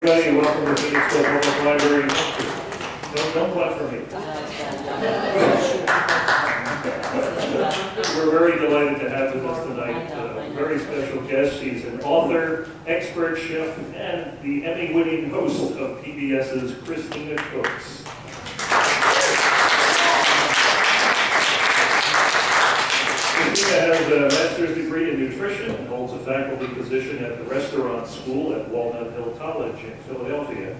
Everybody, welcome to Phoenixville Public Library. Don't clap for me. We're very delighted to have with us tonight a very special guest. She's an author, expert chef, and the Emmy-winning host of PBS's Christina Cooks. Christina has a master's degree in nutrition and holds a faculty position at the restaurant school at Walnut Hill College in Philadelphia.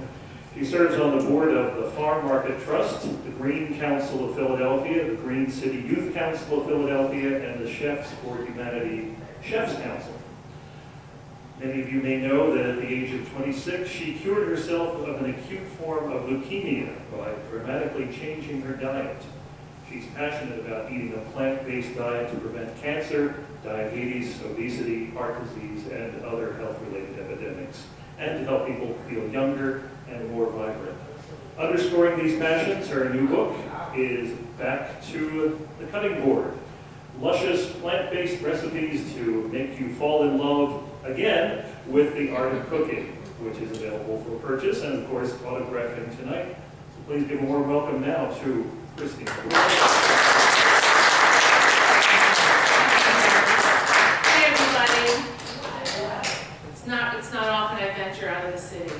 She serves on the board of the Farm Market Trust, the Green Council of Philadelphia, the Green City Youth Council of Philadelphia, and the Chefs for Humanity Chefs Council. Many of you may know that at the age of 26, she cured herself of an acute form of leukemia by dramatically changing her diet. She's passionate about eating a plant-based diet to prevent cancer, diabetes, obesity, heart disease, and other health-related epidemics, and to help people feel younger and more vibrant. Underscoring these passions, her new book is Back to the Cutting Board: Luscious plant-based recipes to make you fall in love again with the art of cooking, which is available for purchase and, of course, autographing tonight. So please give a warm welcome now to Christina. Hey everybody. It's not often I venture out of the city.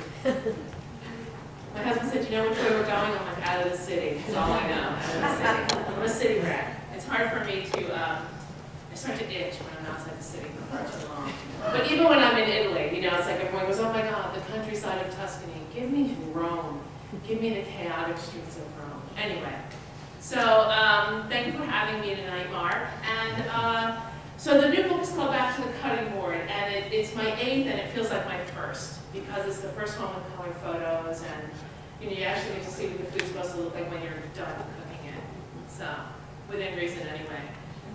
My husband said, "You know which way we're going?" I'm like, "Out of the city." That's all I know. Out of the city. I'm a city rat. It's hard for me to. I start to itch when I'm outside the city for far too long. But even when I'm in Italy, you know, it's like everyone goes, "Oh my God, the countryside of Tuscany. Give me Rome. Give me the chaotic streets of Rome." Anyway. So, thank you for having me tonight, Mark. And so the new book is called Back to the Cutting Board, and it's my 8th, and it feels like my first, because it's the first one with color photos, and you actually get to see what the food's supposed to look like when you're done cooking it. So, within reason anyway.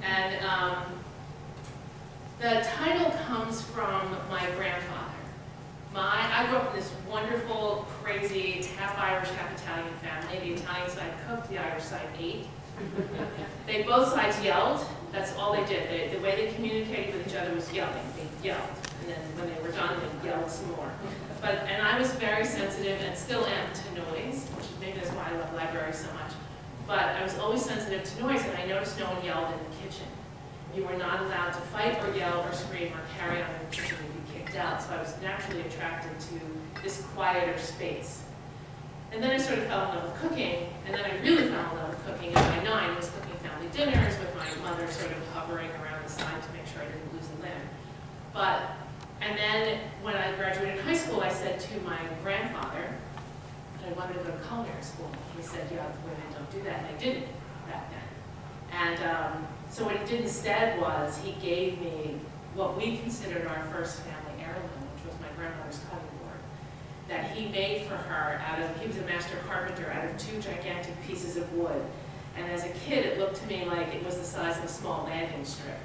And the title comes from my grandfather. I grew up in this wonderful, crazy, half Irish, half Italian family. The Italian side cooked, the Irish side ate. They both sides yelled. That's all they did. The way they communicated with each other was yelling. They yelled. And then when they were done, they yelled some more. And I was very sensitive, and still am, to noise, which maybe that's why I love libraries so much. But I was always sensitive to noise, and I noticed no one yelled in the kitchen. You were not allowed to fight or yell or scream or carry on in the kitchen. Out, so I was naturally attracted to this quieter space. And then I sort of fell in love with cooking, and then I really fell in love with cooking at my 9. I was cooking family dinners with my mother sort of hovering around the side to make sure I didn't lose a limb. And then when I graduated high school, I said to my grandfather that I wanted to go to culinary school. He said, "Yeah, women don't do that," and I didn't back then. And so what he did instead was he gave me what we considered our first family heirloom, which was my grandmother's cutting board, that he made for her he was a master carpenter, out of 2 gigantic pieces of wood. And as a kid, it looked to me like it was the size of a small landing strip.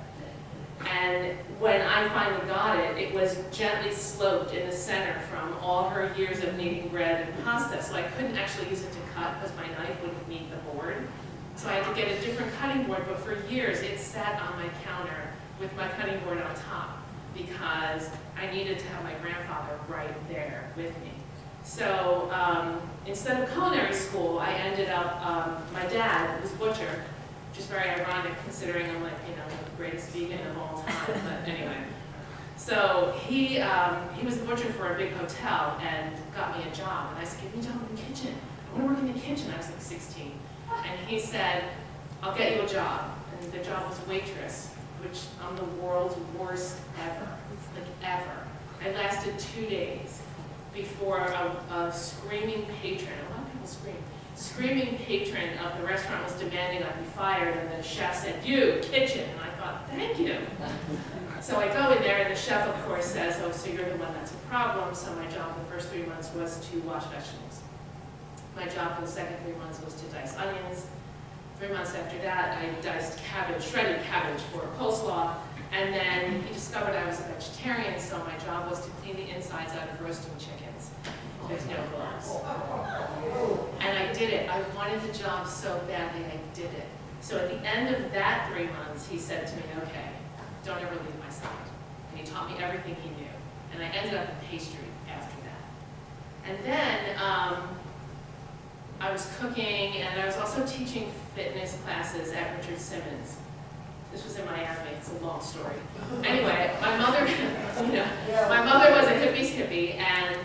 And when I finally got it, it was gently sloped in the center from all her years of kneading bread and pasta. So I couldn't actually use it to cut because my knife wouldn't meet the board. So I had to get a different cutting board, but for years it sat on my counter with my cutting board on top, because I needed to have my grandfather right there with me. So instead of culinary school, I ended up, my dad was butcher, which is very ironic considering I'm like, you know, the greatest vegan of all time, but anyway. So he was a butcher for a big hotel and got me a job. And I said, "Give me a job in the kitchen. I want to work in the kitchen." I was like 16. And he said, "I'll get you a job." And the job was waitress, which I'm the world's worst ever, like ever. I lasted 2 days before a screaming patron, a lot of people screaming patron of the restaurant was demanding I be fired, and the chef said, "You, kitchen." And I thought, "Thank you." So I go in there, and the chef, of course, says, "Oh, so you're the one that's a problem." So my job the first 3 months was to wash vegetables. My job for the second 3 months was to dice onions. 3 months after that, I diced cabbage, shredded cabbage for coleslaw, and then he discovered I was a vegetarian, so my job was to clean the insides out of roasting chickens with no gloves. And I did it. I wanted the job so badly, I did it. So at the end of that 3 months, he said to me, "Okay, don't ever leave my side." And he taught me everything he knew. And I ended up in pastry after that. And then I was cooking, and I was also teaching fitness classes at Richard Simmons. This was in Miami. It's a long story. Anyway, my mother, my mother was a hippie's hippie, and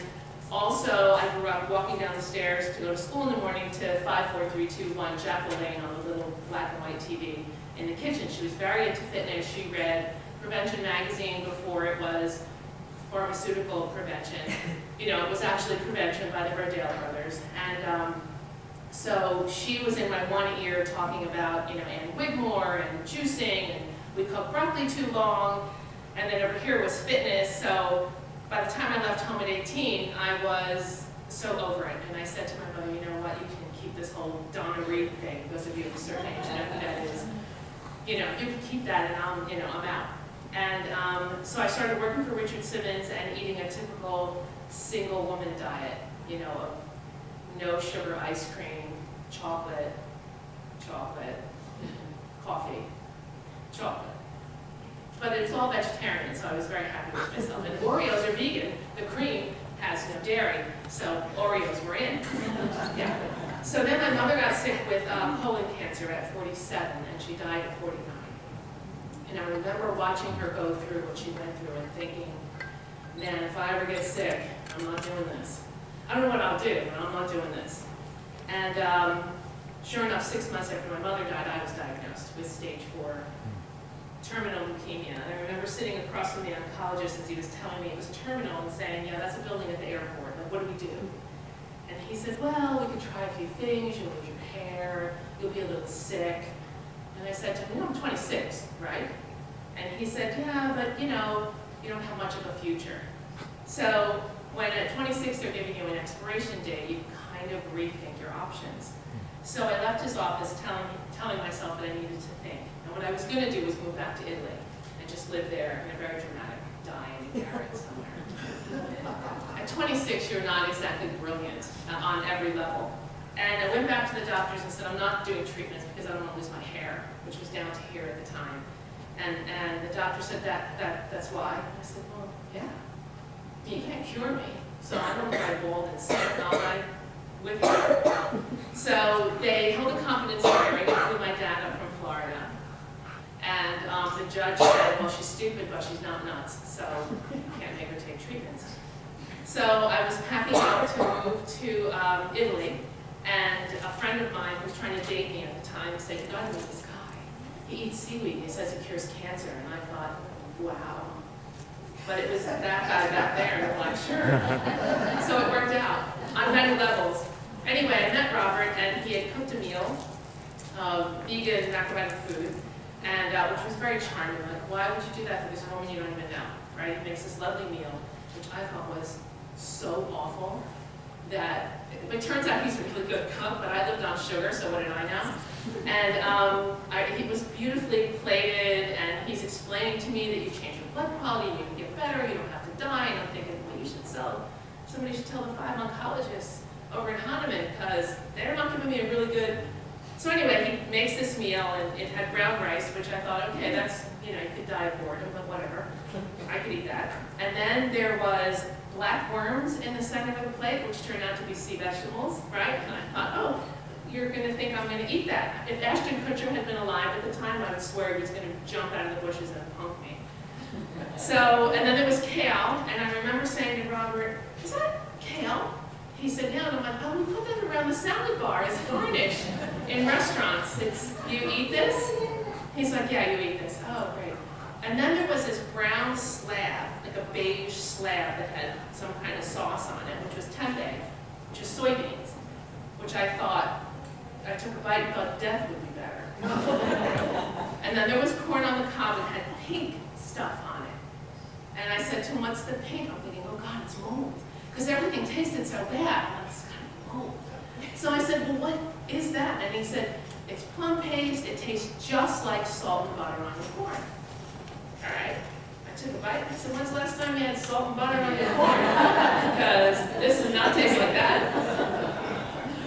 also I grew up walking down the stairs to go to school in the morning to 5, 4, 3, 2, 1 Chapel Lane on the little black and white TV in the kitchen. She was very into fitness. She read Prevention magazine before it was pharmaceutical prevention. It was actually prevention by the Burdale brothers. And so she was in my one ear talking about, Ann Wigmore and juicing, and we cooked broccoli too long, and then over here was fitness. So by the time I left home at 18, I was so over it. And I said to my mother, you know what, you can keep this whole Donna Reed thing, those of you of a certain age know who that is. You can keep that, and I'm out. And so I started working for Richard Simmons and eating a typical single woman diet, of no sugar ice cream, chocolate, coffee, chocolate. But it's all vegetarian, so I was very happy with myself. And Oreos are vegan. The cream has no dairy, so Oreos were in. Yeah. So then my mother got sick with colon cancer at 47, and she died at 49. And I remember watching her go through what she went through and thinking, man, if I ever get sick, I'm not doing this. I don't know what I'll do, but I'm not doing this. And sure enough, 6 months after my mother died, I was diagnosed with stage 4 terminal leukemia. And I remember sitting across from the oncologist as he was telling me it was terminal and saying, yeah, that's a building at the airport. Like, what do we do? And he said, well, we could try a few things. You'll lose your hair. You'll be a little sick. And I said to him, I'm 26, right? And he said, yeah, but you don't have much of a future. So when at 26 they're giving you an expiration date, you kind of rethink your options. So I left his office telling myself that I needed to think. And what I was going to do was move back to Italy and just live there in a very dramatic die in a garret somewhere. At 26, you're not exactly brilliant on every level. And I went back to the doctors and said, I'm not doing treatments because I don't want to lose my hair, which was down to here at the time. And the doctor said, that's why. And I said, well, yeah. You can't cure me, so I don't lie bald and sick, I'll lie with you. So they held a confidence hearing and flew my dad up from Florida. And the judge said, well, she's stupid, but she's not nuts, so you can't make her take treatments. So I was packing up to move to Italy, and a friend of mine who was trying to date me at the time said, you gotta meet this guy. He eats seaweed, he says it cures cancer, and I thought, wow. But it was that guy back there, and I'm like, sure. So it worked out on many levels. Anyway, I met Robert, and he had cooked a meal of vegan macrobiotic food, and which was very charming. Like, why would you do that for this woman you don't even know, right? He makes this lovely meal, which I thought was so awful that it turns out he's a really good cook, but I lived on sugar, so what did I know? And he was beautifully plated, and he's explaining to me that you change your blood quality, you can get better, you don't have to die, and I'm thinking, well, somebody should tell the 5 oncologists over in Hahnemann, because they're not giving me a really good. So anyway, he makes this meal, and it had brown rice, which I thought, okay, that's, you could die of boredom, but whatever. I could eat that. And then there was black worms in the center of the plate, which turned out to be sea vegetables, right? And I thought, oh, you're going to think I'm going to eat that. If Ashton Kutcher had been alive at the time, I would swear he was going to jump out of the bushes and punk me. So, and then there was kale, and I remember saying to Robert, is that kale? He said, yeah, and I'm like, oh, we put that around the salad bar as garnish in restaurants. You eat this? He's like, yeah, you eat this. Oh, great. And then there was this brown slab, like a beige slab that had some kind of sauce on it, which was tempeh, which is soybeans, which I thought, I took a bite and thought death would be better. And then there was corn on the cob and had pink stuff on it. And I said to him, what's the pink? I'm thinking, oh God, it's mold. Because everything tasted so bad. I'm like, it's kind of mold. So I said, well, what is that? And he said, it's plum paste. It tastes just like salt and butter on the corn. All right. I took a bite. I said, when's the last time you had salt and butter on your corn? Because this does not taste like that.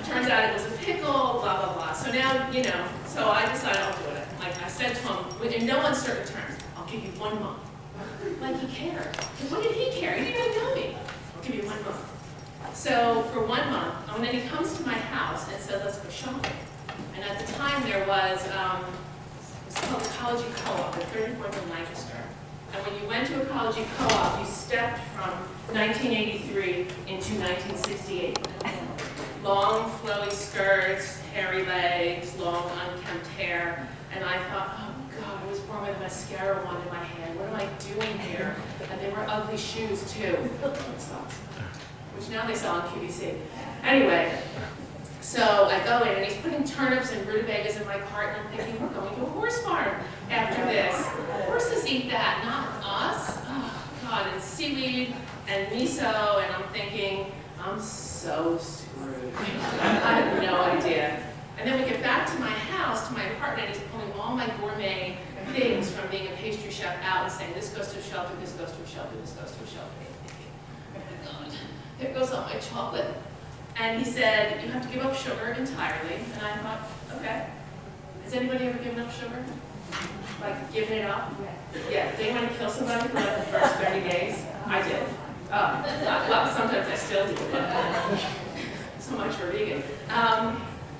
Turns out it was a pickle, blah, blah, blah. So now, so I decided I'll do it. Like I said to him, in no uncertain terms, I'll give you 1 month. Like he cared. What did he care? He didn't even know me. I'll give you 1 month. So for 1 month, and then he comes to my house and says, let's go shopping. And at the time there was, it was called the Ecology Co-op at 34th and Lancaster. And when you went to Ecology Co-op, you stepped from 1983 into 1968. Long, flowy skirts, hairy legs, long, unkempt hair. And I thought, oh God, I was born with a mascara wand in my hand. What am I doing here? And they were ugly shoes too. Which now they sell on QVC. Anyway, so I go in and he's putting turnips and rutabagas in my cart and I'm thinking, we're going to a horse farm after this. Horses eat that, not us. Oh God, and seaweed and miso, and I'm thinking, I'm so screwed. I have no idea. And then we get back to my house, to my apartment, and he's pulling all my gourmet things from being a pastry chef out and saying, this goes to a shelter, this goes to a shelter, this goes to a shelter. Oh my God, there goes all my chocolate. And he said, you have to give up sugar entirely. And I thought, okay. Has anybody ever given up sugar? Like, given it up? Yeah. Did anyone kill somebody for like the first 30 days? I did. Well, sometimes I still do. But so much for vegan.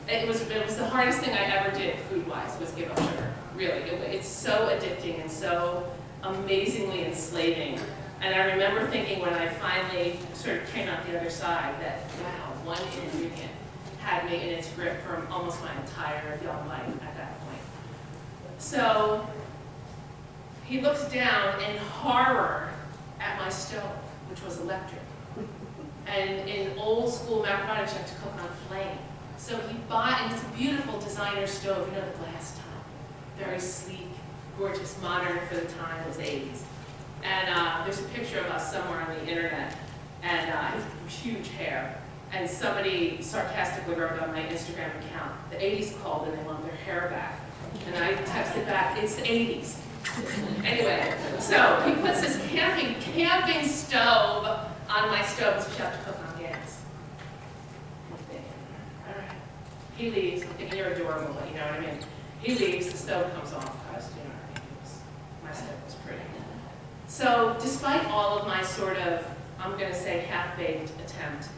It was the hardest thing I ever did food-wise, was give up sugar. Really. It's so addicting and so amazingly enslaving. And I remember thinking when I finally sort of came out the other side that, wow, one ingredient had me in its grip for almost my entire young life at that point. So he looks down in horror at my stove, which was electric. And in old school macaroni, you have to cook on flame. So he bought, and it's a beautiful designer stove, you know, the glass top. Very sleek, gorgeous, modern for the time, it was the 80s. And there's a picture of us somewhere on the internet, and huge hair. And somebody sarcastically wrote on my Instagram account, the 80s called and they want their hair back. And I texted back, it's the 80s. Anyway, so he puts this camping stove on my stove, so you have to cook on gas. I'm thinking, all right. He leaves, I'm thinking you're adorable, but you know what I mean. He leaves, the stove comes off, because you know, my stove was pretty. So despite all of my sort of, I'm going to say half-baked attempt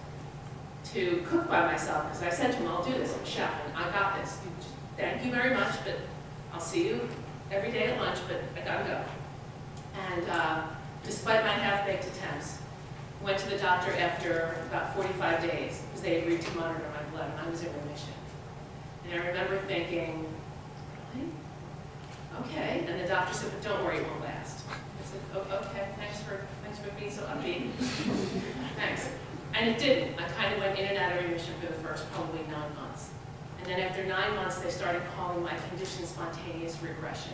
to cook by myself, because I said to him, I'll do this, I'm a chef, and I got this. Thank you very much, but I'll see you every day at lunch, but I gotta go. And despite my half-baked attempts, went to the doctor after about 45 days, because they agreed to monitor my blood, and I was in remission. And I remember thinking, really? Okay. And the doctor said, but don't worry, it won't last. I said, oh, okay, thanks for being so upbeat. Thanks. And it didn't. I kind of went in and out of remission for the first probably 9 months. And then after 9 months, they started calling my condition spontaneous regression.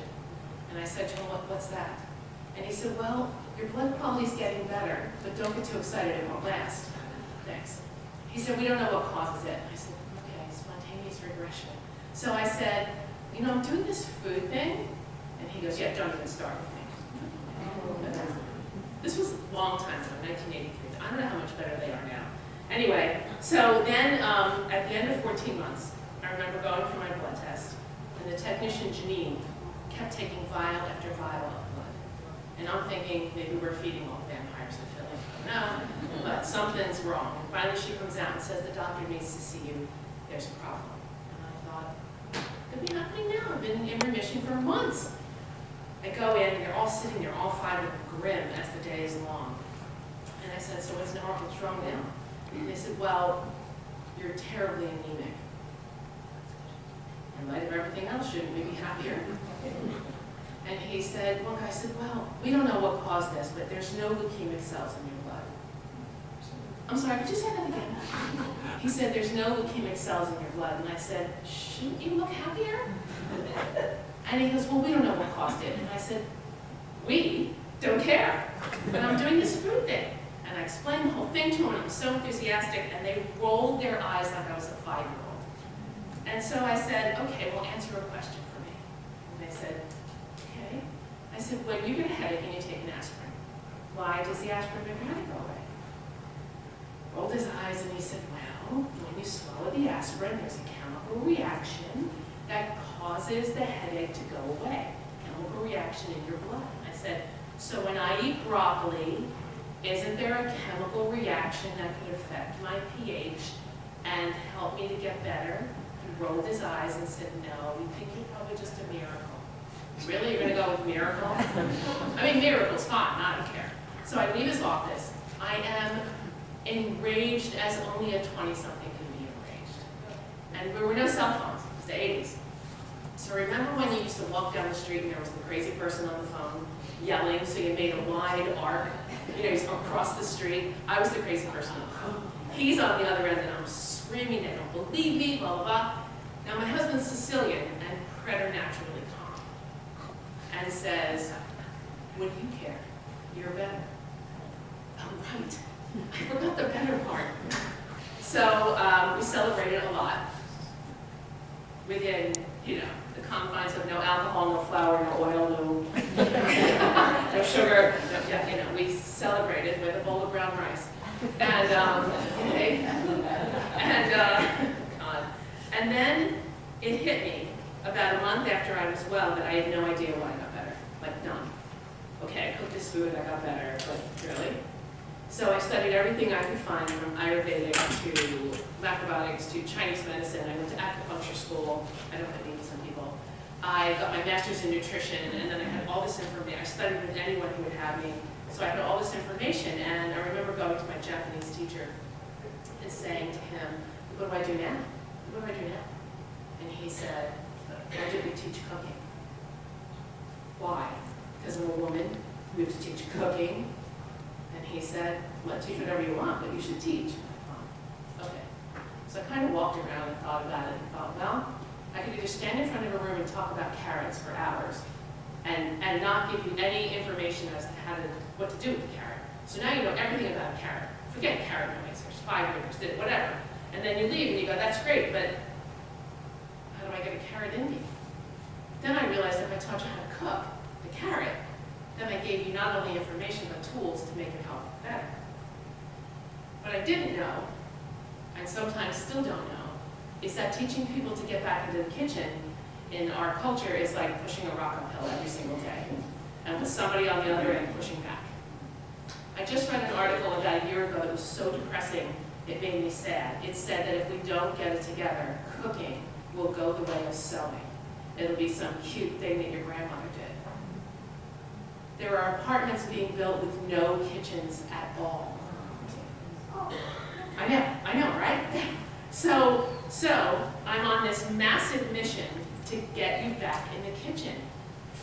And I said to him, what's that? And he said, well, your blood quality's getting better, but don't get too excited, it won't last. Thanks. He said, we don't know what causes it. I said, okay, spontaneous regression. So I said, you know, I'm doing this food thing. And he goes, yeah, don't even start with me. This was a long time ago, 1983. I don't know how much better they are now. Anyway, so then at the end of 14 months, I remember going for my blood test, and the technician, Janine, kept taking vial after vial of blood. And I'm thinking, maybe we're feeding all the vampires and filling. No, but something's wrong. And finally she comes out and says, the doctor needs to see you. There's a problem. And I thought, it could be happening now. I've been in remission for months. I go in, and they're all sitting there, all five of them grim as the day is long. And I said, so what's wrong now? And they said, well, you're terribly anemic. In light of everything else, shouldn't we be happier? And he said, well, I said, well, we don't know what caused this, but there's no leukemic cells in your blood. I'm sorry, could you say that again? He said, there's no leukemic cells in your blood. And I said, shouldn't you look happier? And he goes, well, we don't know what caused it. And I said, we don't care. But I'm doing this food thing. And I explained the whole thing to them, and I'm so enthusiastic, and they rolled their eyes like I was a 5-year-old. And so I said, okay, well, answer a question for me. And they said, okay. I said, when you get a headache and you take an aspirin, why does the aspirin make your headache go away? Rolled his eyes and he said, well, when you swallow the aspirin, there's a chemical reaction that causes the headache to go away. Chemical reaction in your blood. I said, so when I eat broccoli isn't there a chemical reaction that could affect my pH and help me to get better? He rolled his eyes and said, no, we think you're probably just a miracle. Really, you're gonna go with miracle? I mean, miracle's fine, I don't care. So I leave his office. I am enraged as only a 20-something can be enraged. And there were no cell phones, it was the 80s. So remember when you used to walk down the street and there was the crazy person on the phone yelling, so you made a wide arc, he's across the street. I was the crazy person on the phone. He's on the other end and I'm screaming, they don't believe me, blah, blah, blah. Now my husband's Sicilian and preternaturally calm and says, what do you care? You're better. Oh, right. I forgot the better part. So we celebrated a lot within, the confines of no alcohol, no flour, no oil, no sugar. We celebrated with a bowl of brown rice. And, and then it hit me about a month after I was well that I had no idea why I got better. Like, none. Okay, I cooked this food, I got better, but really? So I studied everything I could find, from Ayurvedic to macrobiotics to Chinese medicine. I went to acupuncture school. I don't have some people. I got my master's in nutrition, and then I had all this information. I studied with anyone who would have me. So I had all this information, and I remember going to my Japanese teacher and saying to him, what do I do now? What do I do now? And he said, why did we teach cooking? Why? Because I'm a woman, we have to teach cooking. And he said, well, teach whatever you want, but you should teach. Okay. So I kind of walked around and thought about it and thought, well, I could either stand in front of a room and talk about carrots for hours and not give you any information as to what to do with the carrot. So now you know everything about a carrot. Forget carrot noise, there's fiber, there's whatever. And then you leave and you go, that's great, but how do I get a carrot in me? Then I realized if I taught you how to cook the carrot, then I gave you not only information but tools to make your health better. What I didn't know, and sometimes still don't know, is that teaching people to get back into the kitchen in our culture is like pushing a rock uphill every single day, and with somebody on the other end pushing back. I just read an article about a year ago that was so depressing it made me sad. It said that if we don't get it together, cooking will go the way of sewing. It'll be some cute thing that your grandmother did. There are apartments being built with no kitchens at all. I know, right? So I'm on this massive mission to get you back in the kitchen.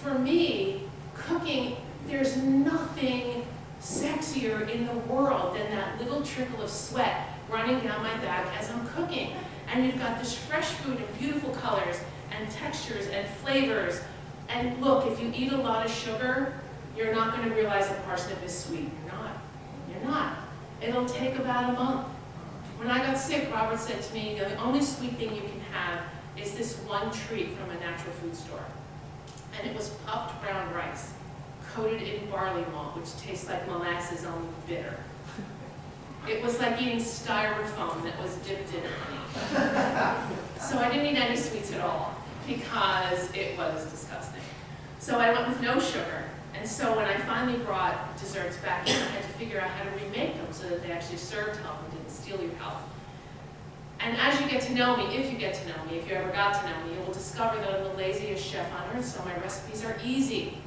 For me, cooking, there's nothing sexier in the world than that little trickle of sweat running down my back as I'm cooking. And you've got this fresh food in beautiful colors and textures and flavors. And look, if you eat a lot of sugar, you're not going to realize a parsnip is sweet. You're not. It'll take about a month. When I got sick, Robert said to me, the only sweet thing you can have is this one treat from a natural food store. And it was puffed brown rice, coated in barley malt, which tastes like molasses only bitter. It was like eating styrofoam that was dipped in honey. So I didn't eat any sweets at all because it was disgusting. So I went with no sugar. And so when I finally brought desserts back in, I had to figure out how to remake them so that they actually served health and didn't steal your health. And as you get to know me, if you get to know me, if you ever got to know me, you will discover that I'm the laziest chef on earth, so my recipes are easy.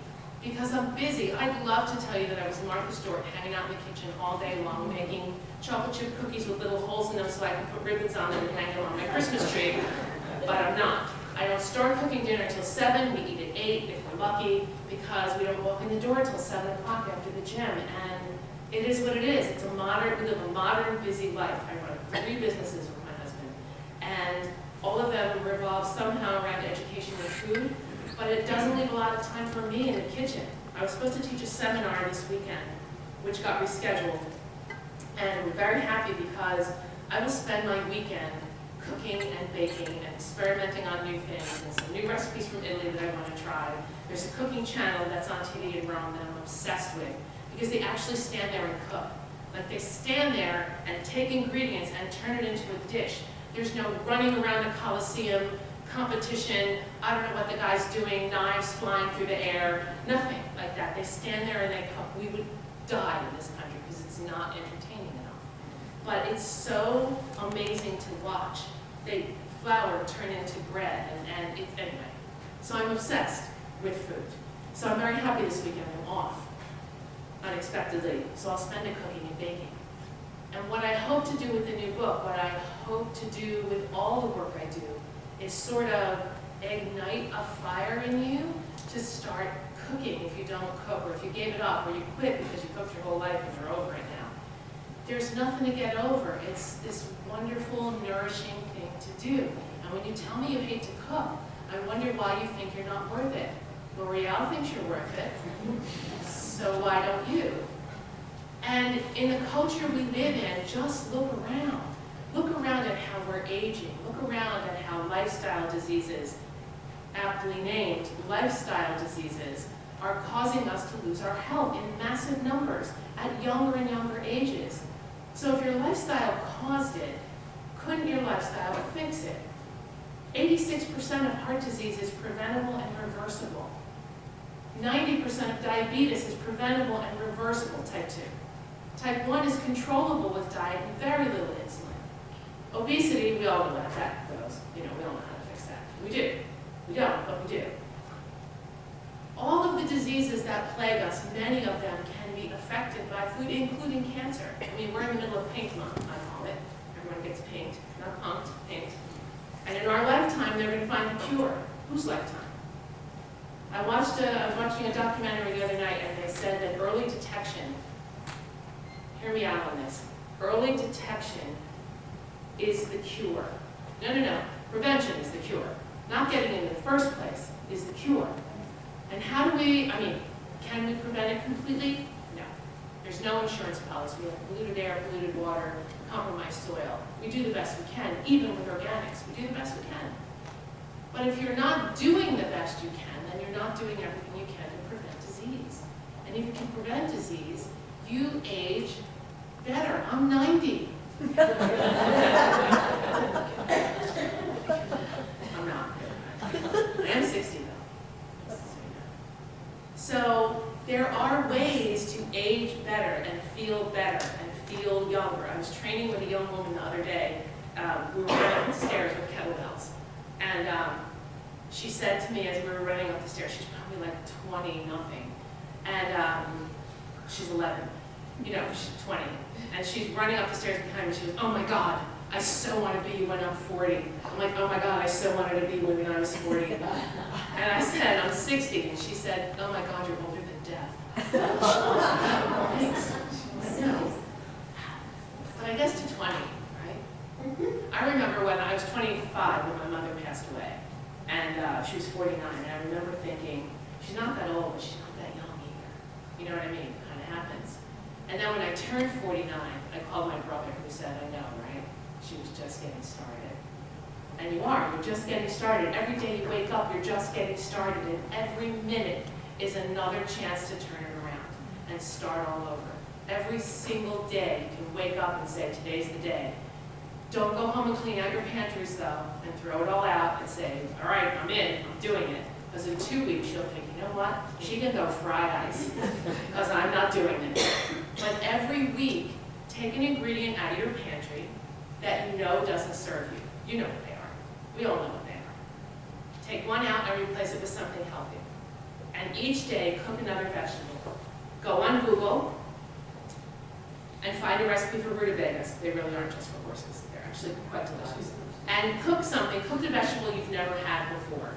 Because I'm busy. I'd love to tell you that I was Martha Stewart hanging out in the kitchen all day long making chocolate chip cookies with little holes in them so I can put ribbons on them and hang them on my Christmas tree, but I'm not. I don't start cooking dinner until 7, we eat at 8 if we're lucky, because we don't walk in the door until 7 o'clock after the gym, and it is what it is. We live a modern, busy life. I run 3 businesses with my husband, and all of them revolve somehow around education and food, but it doesn't leave a lot of time for me in the kitchen. I was supposed to teach a seminar this weekend, which got rescheduled, and I'm very happy because I will spend my weekend cooking and baking and experimenting on new things and some new recipes from Italy that I want to try. There's a cooking channel that's on TV in Rome that I'm obsessed with because they actually stand there and cook. Like they stand there and take ingredients and turn it into a dish. There's no running around the Colosseum, competition, I don't know what the guy's doing, knives flying through the air, nothing like that. They stand there and they cook. We would die in this country because It's not entertaining enough. But it's so amazing to watch. Flour turn into bread, and it's, anyway. So I'm obsessed with food. So I'm very happy this weekend I'm off, unexpectedly. So I'll spend it cooking and baking. And what I hope to do with the new book, what I hope to do with all the work I do, is sort of ignite a fire in you to start cooking if you don't cook, or if you gave it up, or you quit because you cooked your whole life and you're over it now. There's nothing to get over. It's this wonderful, nourishing thing to do. And when you tell me you hate to cook, I wonder why you think you're not worth it. L'Oreal thinks you're worth it, so why don't you? And in the culture we live in, just look around. Look around at how we're aging. Look around at how lifestyle diseases, aptly named lifestyle diseases, are causing us to lose our health in massive numbers at younger and younger ages. So if your lifestyle caused it, couldn't your lifestyle fix it? 86% of heart disease is preventable and reversible. 90% of diabetes is preventable and reversible, type 2. Type 1 is controllable with diet and very little insulin. Obesity, we all know how that goes. You know, we don't know how to fix that. We do. We don't, but we do. All of the diseases that plague us, many of them can be affected by food, including cancer. I mean, we're in the middle of paint month, I call it. Everyone gets paint, not punked, paint. And in our lifetime, they're going to find a cure. Whose lifetime? I was watching a documentary the other night, and they said that early detection, hear me out on this, early detection is the cure. No. Prevention is the cure. Not getting it in the first place is the cure. And how do we, can we prevent it completely? No. There's no insurance policy. We have polluted air, polluted water, compromised soil. We do the best we can, even with organics. We do the best we can. But if you're not doing the best you can, then you're not doing everything you can to prevent disease. And if you can prevent disease, you age better. I'm 90. I'm not. I am 60 though. So there are ways to age better and feel better and feel younger. I was training with a young woman the other day. We were running up the stairs with kettlebells. And she said to me as we were running up the stairs, she's probably like 20-nothing. And she's 11. You know, she's 20. And she's running up the stairs behind me. She goes, oh my God, I so want to be you when I'm 40. I'm like, oh my God, I so wanted to be you when I was 40. And I said, I'm 60. And she said, oh my God, you're older than death. Thanks. I know. But I guess to 20, right? I remember when I was 25 when my mother passed away. And she was 49. And I remember thinking, she's not that old, but she's not that young either. You know what I mean? It kind of happens. And then when I turned 49, I called my brother who said, I know, right? She was just getting started. And you are, you're just getting started. Every day you wake up, you're just getting started. And every minute is another chance to turn it around and start all over. Every single day you can wake up and say, today's the day. Don't go home and clean out your pantries though, and throw it all out and say, all right, I'm in, I'm doing it. Because in 2 weeks you'll think, you know what? She can go fry ice, because I'm not doing it. But every week, take an ingredient out of your pantry that you know doesn't serve you. You know what they are. We all know what they are. Take one out and replace it with something healthy. And each day, cook another vegetable. Go on Google and find a recipe for rutabagas. They really aren't just for horses. They're actually quite delicious. And cook something, cook a vegetable you've never had before.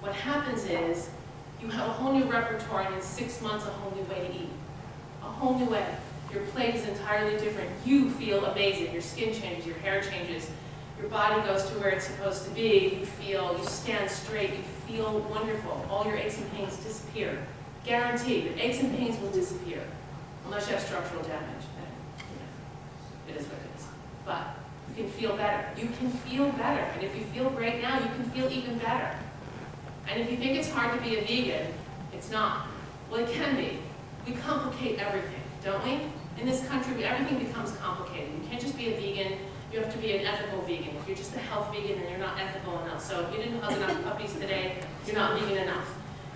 What happens is, you have a whole new repertoire, and in 6 months, a whole new way to eat. A whole new way. Your plate is entirely different. You feel amazing. Your skin changes, your hair changes, your body goes to where it's supposed to be. You stand straight, you feel wonderful. All your aches and pains disappear. Guaranteed, your aches and pains will disappear. Unless you have structural damage, then, it is what it is. But you can feel better. You can feel better. And if you feel great now, you can feel even better. And if you think it's hard to be a vegan, it's not. Well, it can be. We complicate everything, don't we? In this country, everything becomes complicated. You can't just be a vegan, you have to be an ethical vegan. If you're just a health vegan, then you're not ethical enough. So if you didn't hug enough puppies today, you're not vegan enough.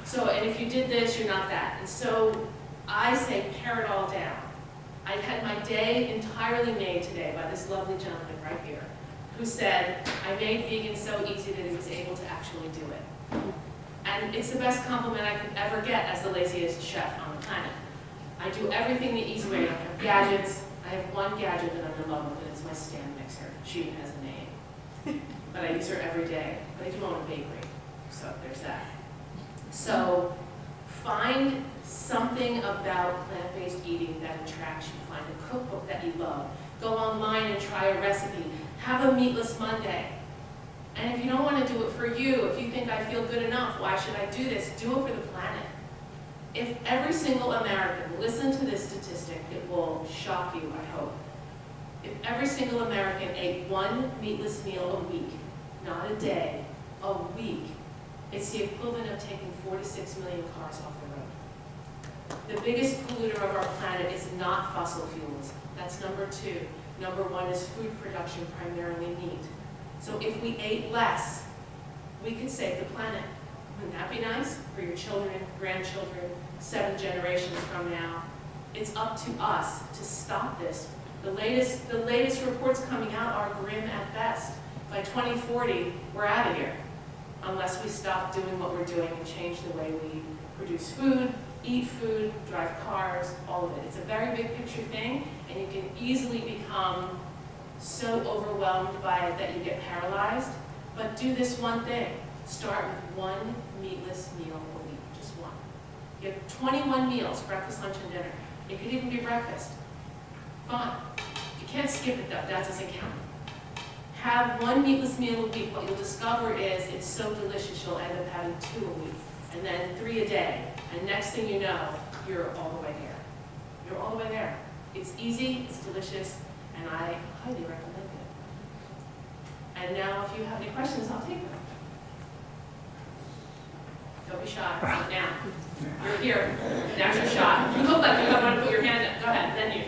So, and if you did this, you're not that. And so I say pare it all down. I had my day entirely made today by this lovely gentleman right here, who said, I made vegan so easy that he was able to actually do it. And it's the best compliment I could ever get as the laziest chef on the planet. I do everything the easy way. I don't have gadgets. I have one gadget that I'm in love with, and it's my stand mixer. She even has a name. But I use her every day. But I do own a bakery, so there's that. So find something about plant-based eating that attracts you. Find a cookbook that you love. Go online and try a recipe. Have a meatless Monday. And if you don't want to do it for you, if you think I feel good enough, why should I do this? Do it for the planet. If every single American, listen to this statistic, it will shock you, I hope. If every single American ate one meatless meal a week, not a day, a week, it's the equivalent of taking 4 to 6 million cars off the road. The biggest polluter of our planet is not fossil fuels. That's number 2. Number 1 is food production, primarily meat. So if we ate less, we could save the planet. Wouldn't that be nice for your children, grandchildren, 7 generations from now? It's up to us to stop this. The latest reports coming out are grim at best. By 2040, we're out of here, unless we stop doing what we're doing and change the way we produce food, eat food, drive cars, all of it. It's a very big picture thing, and you can easily become so overwhelmed by it that you get paralyzed. But do this one thing. Start with one meatless meal a week, just one. You have 21 meals, breakfast, lunch, and dinner. It could even be breakfast. Fine. You can't skip it though, that doesn't count. Have one meatless meal a week. What you'll discover is it's so delicious you'll end up having 2 a week, and then 3 a day. And next thing you know, you're all the way there. You're all the way there. It's easy, it's delicious, and I highly recommend it. And now if you have any questions, I'll take them. Don't be shy. Now. You're here. Now's your shot. You look like you don't want to put your hand up. Go ahead, then you.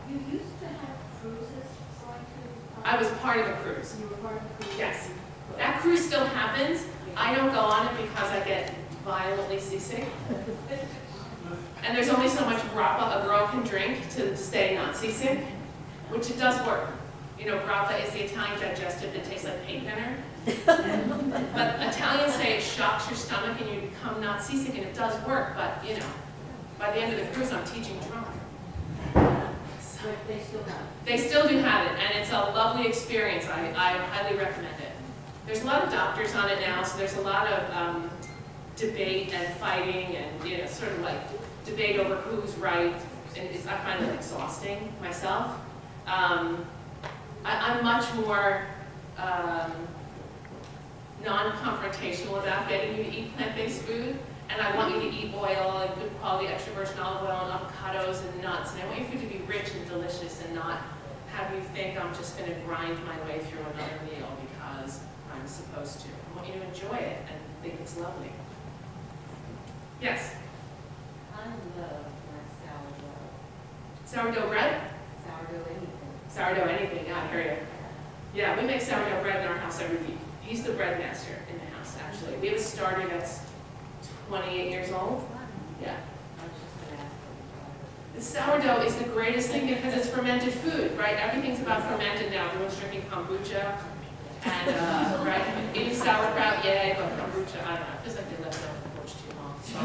You used to have cruises going to... I was part of a cruise. You were part of the cruise? Yes. That cruise still happens. I don't go on it because I get violently seasick. And there's only so much grappa a girl can drink to stay not seasick, which it does work. You know, grappa is the Italian digestive that tastes like paint thinner. But Italians say it shocks your stomach and you become not seasick, and it does work, but you know, by the end of the cruise I'm teaching drunk. So, But they still have it. they still do have it, and it's a lovely experience. I highly recommend it. There's a lot of doctors on it now, so there's a lot of debate and fighting and, you know, sort of like debate over who's right, and I find it exhausting myself. I'm much more non-confrontational about getting you to eat plant-based food, and I want you to eat oil and good quality extra virgin olive oil and avocados and nuts, and I want your food to be rich and delicious and not have you think I'm just going to grind my way through another meal because I'm supposed to. I want you to enjoy it and think it's lovely. Yes? I love my Sourdough bread? sourdough anything. Sourdough anything, yeah, I hear you. Yeah, we make sourdough bread in our house every week. He's the bread master in the house, actually. We have a starter that's 28 years old. Yeah. I was just going to ask you. The sourdough is the greatest thing because it's fermented food, right? Everything's about fermented now. Everyone's drinking kombucha and, right? Eating sauerkraut, yay, but kombucha, I don't know. It feels like they left it on the porch too long. So,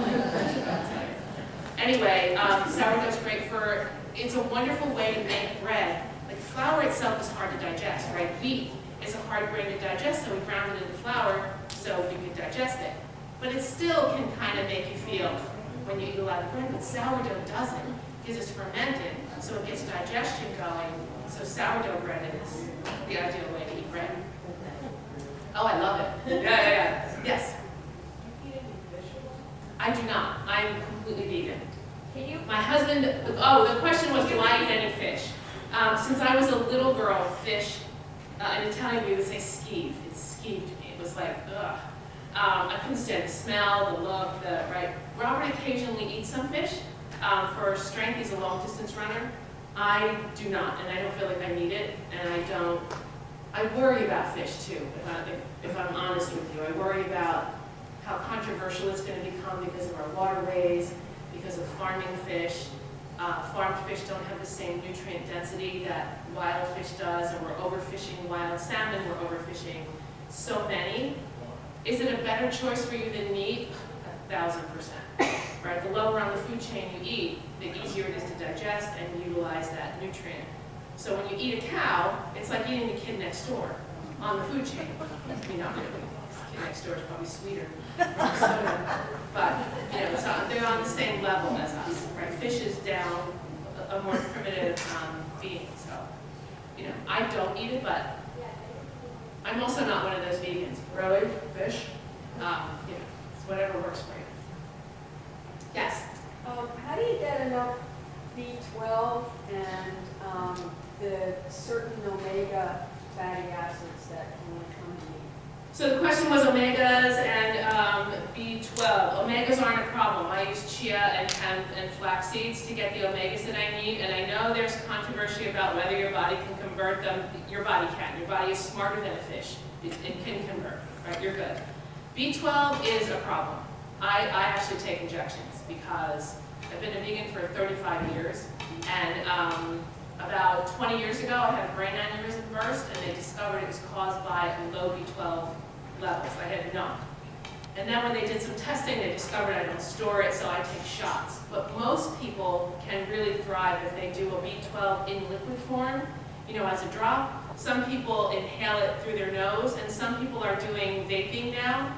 anyway, sourdough's great for, it's a wonderful way to make bread. Like flour itself is hard to digest, right? Wheat is a hard grain to digest, so we ground it into flour so we can digest it. But it still can kind of make you feel when you eat a lot of bread, but sourdough doesn't because it's fermented, so it gets digestion going. So sourdough bread is the ideal way to eat bread. Oh, I love it. Yeah. Yes? I do not. I'm completely vegan. Can you? My husband, oh, the question was, do I eat any fish? Since I was a little girl, fish, in Italian we would say skeeved. It skeeved me. It was like, ugh. I couldn't stand the smell, the look, right? Robert occasionally eats some fish. For strength, he's a long distance runner. I do not, and I don't feel like I need it, and I worry about fish too, if I'm honest with you. I worry about how controversial it's going to become because of our waterways, because of farming fish. Farmed fish don't have the same nutrient density that wild fish does, and we're overfishing wild salmon, we're overfishing so many. Is it a better choice for you than meat? 1,000%. Right? The lower on the food chain you eat, the easier it is to digest and utilize that nutrient. So when you eat a cow, it's like eating the kid next door on the food chain. I mean, not really. The kid next door is probably sweeter. But you know, so they're on the same level as us. Right? Fish is down a more primitive being. So, you know, I don't eat it, but I'm also not one of those vegans. Really? Fish? You know, it's whatever works for you. Yes? How do you get enough B12 and the certain omega fatty acids that can only come in meat? So the question was omegas and B12. Omegas aren't a problem. I use chia and hemp and flax seeds to get the omegas that I need, and I know there's controversy about whether your body can convert them. Your body can. Your body is smarter than a fish. It can convert, right? You're good. B12 is a problem. I actually take injections because I've been a vegan for 35 years, and about 20 years ago I had a brain aneurysm burst, and they discovered it was caused by low B12 levels. I had none. And then when they did some testing, they discovered I don't store it, so I take shots. But most people can really thrive if they do a B12 in liquid form, you know, as a drop. Some people inhale it through their nose, and some people are doing vaping now,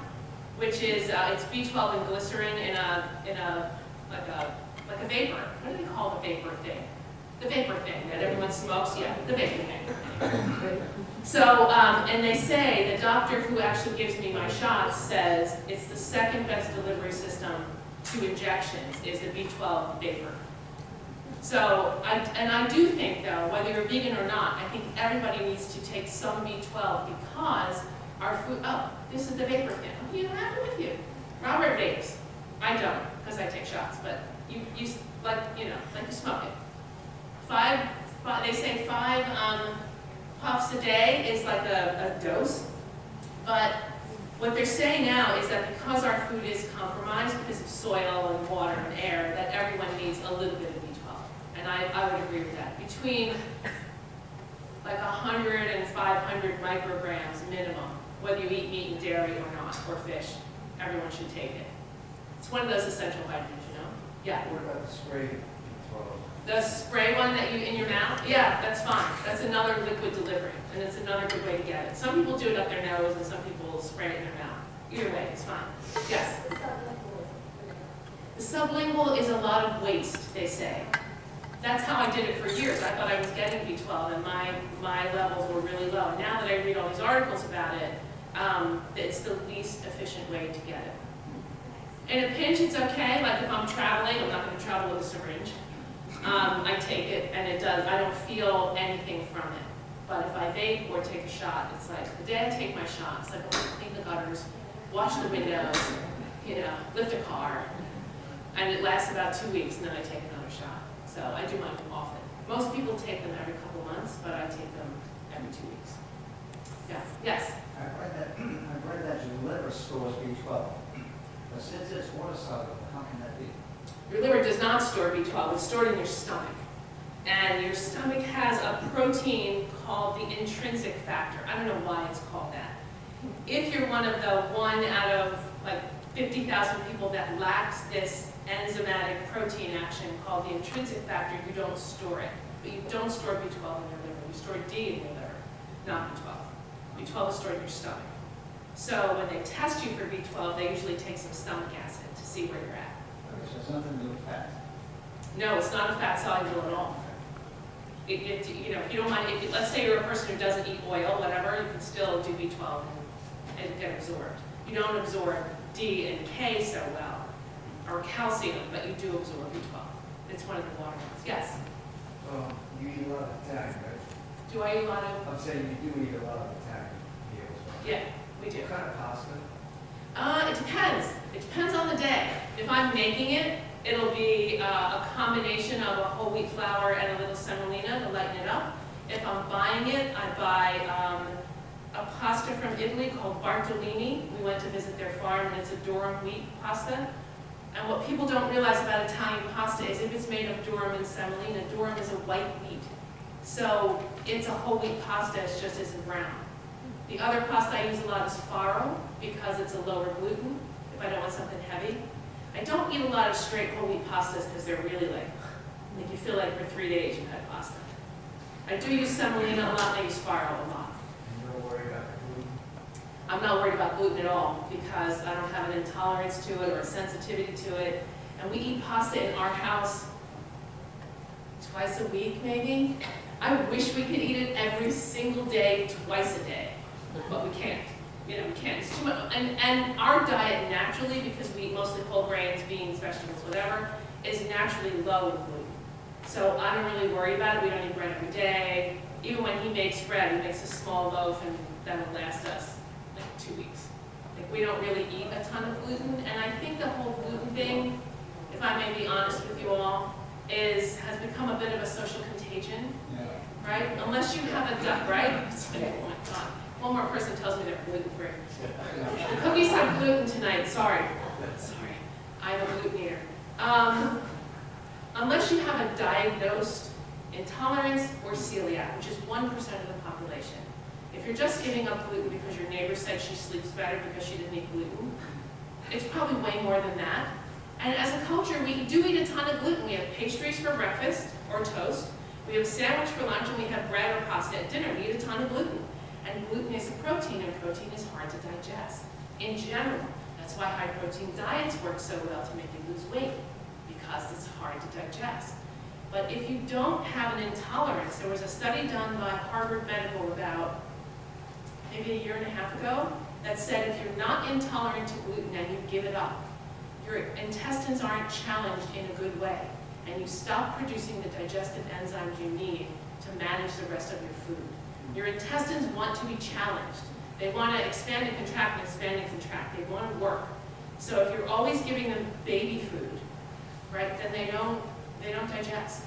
which is it's B12 and glycerin in a like a vapor. What do they call the vapor thing? The vapor thing that everyone smokes. Yeah, the vapor thing. So, and they say the doctor who actually gives me my shots says it's the second best delivery system to injections is the B12 vapor. So, I do think though, whether you're vegan or not, I think everybody needs to take some B12 because our food. Oh, this is the vapor thing. Oh, you don't have it with you. Robert vapes. I don't because I take shots, but you like you smoke it. They say 5 puffs a day is like a dose, but what they're saying now is that because our food is compromised because of soil and water and air, that everyone needs a little bit of B12, and I would agree with that. Between like 100 and 500 micrograms minimum, whether you eat meat and dairy or not, or fish, everyone should take it. It's one of those essential vitamins, you know? Yeah. What about the spray? The spray one that you in your mouth? Yeah, that's fine. That's another liquid delivery, and it's another good way to get it. Some people do it up their nose, and some people spray it in their mouth. Either way, it's fine. Yes? The sublingual is a lot of waste, they say. That's how I did it for years. I thought I was getting B12, and my levels were really low. Now that I read all these articles about it, it's the least efficient way to get it. In a pinch, it's okay. Like if I'm traveling, I'm not going to travel with a syringe. I take it, and it does. I don't feel anything from it. But if I vape or take a shot, it's like the day I take my shot, it's like I want to clean the gutters, wash the windows, lift a car, and it lasts about 2 weeks, and then I take another shot. So I do mine often. Most people take them every couple months, but I take them every 2 weeks. Yeah. Yes. I've read that your liver stores B12, but since it's water soluble, how can that be? Your liver does not store B12, it's stored in your stomach. And your stomach has a protein called the intrinsic factor. I don't know why it's called that. If you're one of the 1 out of like 50,000 people that lacks this enzymatic protein action called the intrinsic factor, you don't store it. But you don't store B12 in your liver. You store D in your liver, not B12. B12 is stored in your stomach. So when they test you for B12, they usually take some stomach acid to see where you're at. Okay, so it's nothing to do with fat. No, it's not a fat soluble at all. If you don't mind, let's say you're a person who doesn't eat oil, whatever, you can still do B12 and get absorbed. You don't absorb D and K so well, or calcium, but you do absorb B12. It's one of the water ones. Yes? Well, you eat a lot of Italian, right? Do I eat a lot of? I'm saying you do eat a lot of Italian meals. Yeah, we do. What kind of pasta? It depends. It depends on the day. If I'm making it, it'll be a combination of a whole wheat flour and a little semolina to lighten it up. If I'm buying it, I buy a pasta from Italy called Bartolini. We went to visit their farm, and it's a durum wheat pasta. And what people don't realize about Italian pasta is if it's made of durum and semolina, durum is a white wheat. So it's a whole wheat pasta, it's just isn't brown. The other pasta I use a lot is farro because it's a lower gluten, if I don't want something heavy. I don't eat a lot of straight whole wheat pastas because they're really like you feel like for 3 days you've had pasta. I do use semolina a lot, and I use farro a lot. You're not worried about the gluten? I'm not worried about gluten at all because I don't have an intolerance to it or a sensitivity to it. And we eat pasta in our house twice a week, maybe. I wish we could eat it every single day, twice a day, but we can't. You know, we can't. It's too much. And our diet naturally, because we eat mostly whole grains, beans, vegetables, whatever, is naturally low in gluten. So I don't really worry about it. We don't eat bread every day. Even when he makes bread, he makes a small loaf, and that'll last us like 2 weeks. Like we don't really eat a ton of gluten, and I think the whole gluten thing, if I may be honest with you all, has become a bit of a social contagion, right? Unless you have a duck, right? It's like, oh my God. One more person tells me they're gluten-free. The cookies have gluten tonight, sorry. Sorry, I'm a gluten eater. Unless you have a diagnosed intolerance or celiac, which is 1% of the population. If you're just giving up gluten because your neighbor said she sleeps better because she didn't eat gluten, it's probably way more than that. And as a culture, we do eat a ton of gluten. We have pastries for breakfast or toast. We have a sandwich for lunch, and we have bread or pasta at dinner. We eat a ton of gluten. And gluten is a protein, and protein is hard to digest. In general, that's why high-protein diets work so well to make you lose weight, because it's hard to digest. But if you don't have an intolerance, there was a study done by Harvard Medical about maybe a year and a half ago that said if you're not intolerant to gluten and you give it up, your intestines aren't challenged in a good way, and you stop producing the digestive enzymes you need to manage the rest of your food. Your intestines want to be challenged. They want to expand and contract and expand and contract. They want to work. So if you're always giving them baby food, right, then they don't digest.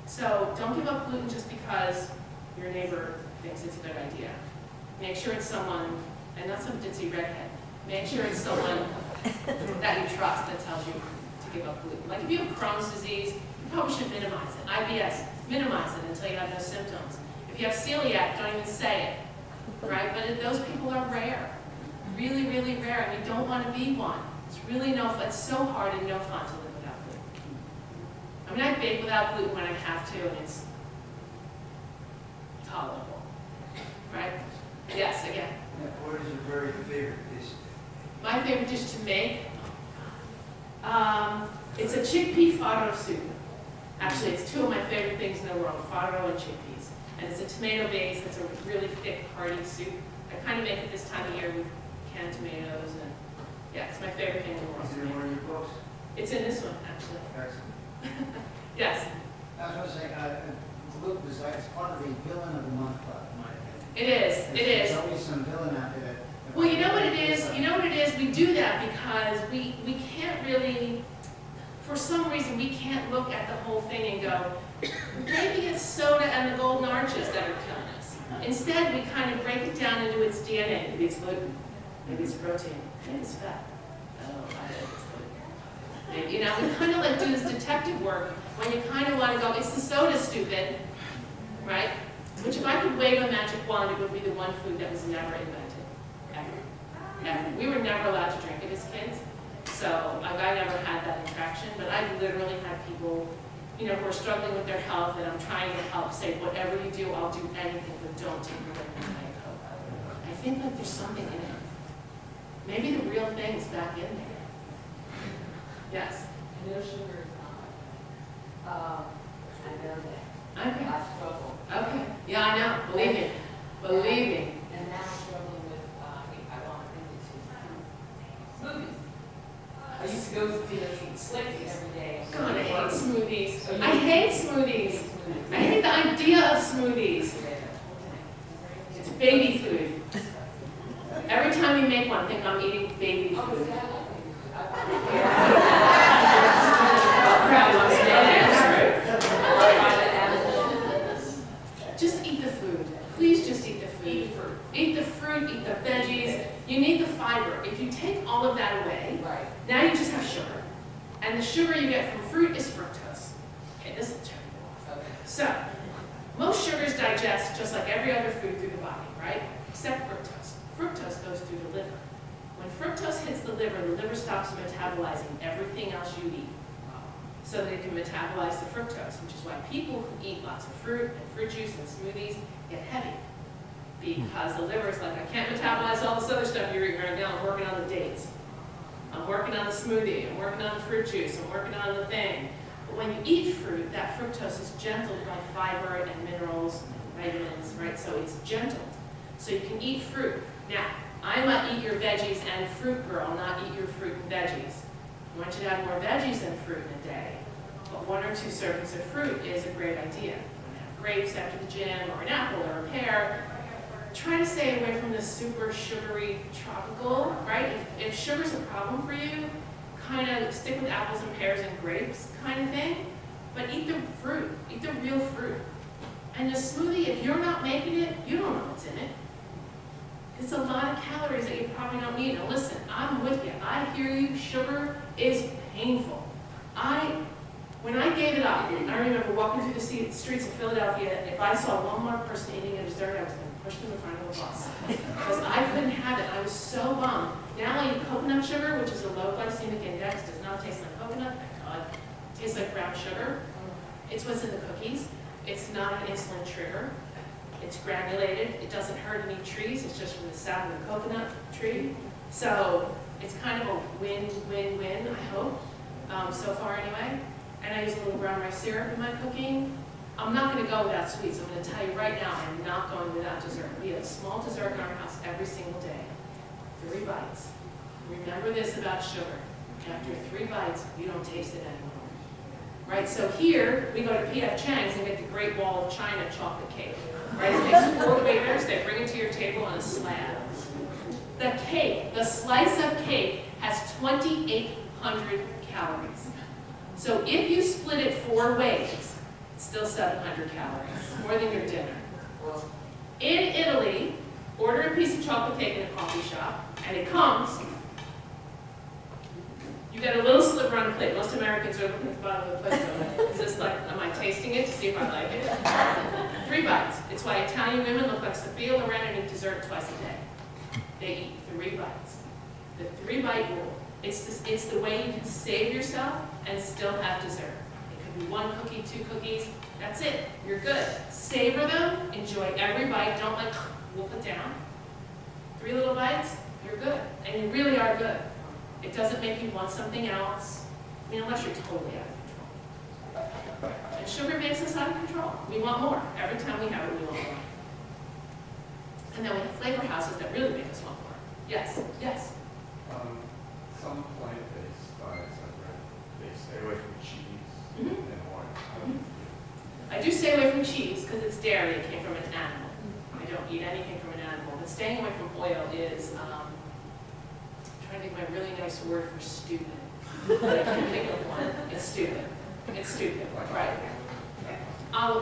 So don't give up gluten just because your neighbor thinks it's a good idea. Make sure it's someone, and not some ditzy redhead, make sure it's someone that you trust that tells you to give up gluten. Like if you have Crohn's disease, you probably should minimize it. IBS, minimize it until you have no symptoms. If you have celiac, don't even say it, right? But those people are rare, really, really rare, and you don't want to be one. It's really it's so hard and no fun to live without gluten. I mean, I bake without gluten when I have to, and it's tolerable, right? Yes, again. What is your very favorite dish? My favorite dish to make, it's a chickpea farro soup. Actually, it's two of my favorite things in the world, farro and chickpeas. And it's a tomato base, it's a really thick, hearty soup. I kind of make it this time of year with canned tomatoes, and yeah, it's my favorite thing in the world. Is it in one of your books? It's in this one, actually. Excellent. Yes, I was going to say, gluten is like, it's part of the villain of the month club, in my opinion. it is, it is. There's always some villain out there that. Well, you know what it is? You know what it is? We do that because we can't really, for some reason, we can't look at the whole thing and go, maybe it's soda and the golden arches that are killing us. Instead, we kind of break it down into its DNA. Maybe it's gluten, maybe it's protein, maybe it's fat. Oh, I think it's gluten. Maybe, you know, we kind of like do this detective work when you kind of want to go, it's the soda, stupid, right? Which if I could wave a magic wand, it would be the one food that was never invented, ever. Ever. We were never allowed to drink it as kids, so like, I never had that interaction, but I've literally had people, you know, who are struggling with their health, and I'm trying to help say, whatever you do, I'll do anything, but don't take me away from Diet Coke. I think like there's something in it. Maybe the real thing's back in there. Yes? No sugar is not. I know that. Okay. I struggle. Okay. Yeah, I know. Believe me. Believe me. And now I'm struggling with, I want to smoothies. I used to go to eat slickies every day. God, I hate smoothies. I hate smoothies. I hate the idea of smoothies. It's baby food. Every time you make one, think I'm eating baby Oh, food. see, I like it. Just eat the food. Please just eat the food. Eat the fruit, eat the veggies. You need the fiber. If you take all of that away, Right. now you just have sugar. And the sugar you get from fruit is fructose. Okay, this will turn you off. Okay. So, most sugars digest just like every other food through the body, right? Except fructose. Fructose goes through the liver. When fructose hits the liver stops metabolizing everything else you eat, so that it can metabolize the fructose, which is why people who eat lots of fruit and fruit juice and smoothies get heavy. Because the liver is like, I can't metabolize all this other stuff you're eating right now, I'm working on the dates. I'm working on the smoothie, I'm working on the fruit juice, I'm working on the thing. But when you eat fruit, that fructose is gentled by fiber and minerals and vitamins, right? So it's gentled. So you can eat fruit. Now, I'm a eat your veggies and fruit girl, not eat your fruit and veggies. I want you to have more veggies than fruit in a day, but 1 or 2 servings of fruit is a great idea. Have grapes after the gym, or an apple, or a pear. Try to stay away from the super sugary tropical, right? If sugar's a problem for you, kind of stick with apples and pears and grapes kind of thing, but eat the fruit, eat the real fruit. And the smoothie, if you're not making it, you don't know what's in it. It's a lot of calories that you probably don't need. Now listen, I'm with you. I hear you. Sugar is painful. When I gave it up, I remember walking through the streets of Philadelphia. If I saw one more person eating a dessert, I was going to push them in front of a bus. Because I couldn't have it. I was so bummed. Now I eat coconut sugar, which is a low glycemic index. Does not taste like coconut, thank God. It tastes like brown sugar. It's what's in the cookies. It's not an insulin trigger. It's granulated. It doesn't hurt any trees. It's just from the sap of the coconut tree. So it's kind of a win-win-win, I hope, so far anyway. And I use a little brown rice syrup in my cooking. I'm not going to go without sweets. I'm going to tell you right now, I'm not going without dessert. We have a small dessert in our house every single day. 3 bites. Remember this about sugar. After 3 bites, you don't taste it anymore. Right, so here, we go to P.F. Chang's and get the Great Wall of China chocolate cake. Right, it takes 4 waiters, they bring it to your table on a slab. The cake, the slice of cake, has 2,800 calories. So if you split it 4 ways, it's still 700 calories, more than your dinner. In Italy, order a piece of chocolate cake in a coffee shop, and it comes. You get a little sliver on the plate. Most Americans are looking at the bottom of the plate going, is this like, am I tasting it to see if I like it? 3 bites. It's why Italian women look like Sophia Loren and eat dessert twice a day. They eat 3 bites. The 3-bite rule. It's the way you can save yourself and still have dessert. It could be 1 cookie, 2 cookies. That's it. You're good. Savor them. Enjoy every bite. Don't like wolf it down. 3 little bites. You're good. And you really are good. It doesn't make you want something else. I mean, unless you're totally out of control. And sugar makes us out of control. We want more. Every time we have it, we want more. And then we have flavor houses that really make us want more. Yes, yes. Some plant-based diets I've read, they stay away from cheese Mhm. and oil. How do you do? I do stay away from cheese because it's dairy. It came from an animal. I don't eat anything from an animal. But staying away from oil is, I'm trying to think of a really nice word for stupid. But I can't think of one. It's stupid. It's stupid, right?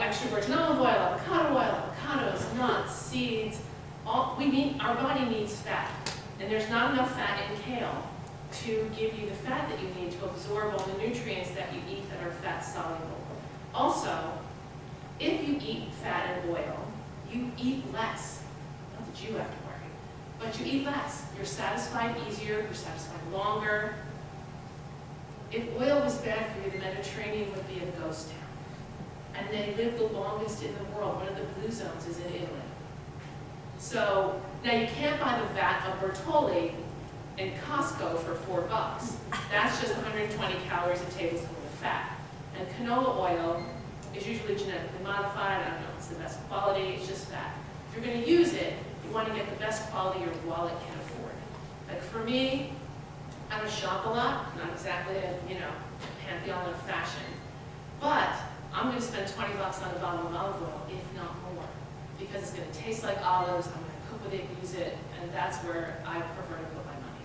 Extra virgin olive oil, avocado oil, avocados, nuts, seeds. Our body needs fat. And there's not enough fat in kale to give you the fat that you need to absorb all the nutrients that you eat that are fat soluble. Also, if you eat fat and oil, you eat less. Not that you have to worry, but you eat less. You're satisfied easier, you're satisfied longer. If oil was bad for you, the Mediterranean would be a ghost town. And they live the longest in the world. One of the blue zones is in Italy. So, now you can't buy the vat of Bertolli in Costco for $4. That's just 120 calories a tablespoon of fat. And canola oil is usually genetically modified. I don't know if it's the best quality, it's just fat. If you're going to use it, you want to get the best quality your wallet can afford. Like for me, I don't shop a lot, not exactly a, pantheon of fashion. But I'm going to spend $20 on a bottle of olive oil, if not more. Because it's going to taste like olives, I'm going to cook with it, use it, and that's where I prefer to put my money.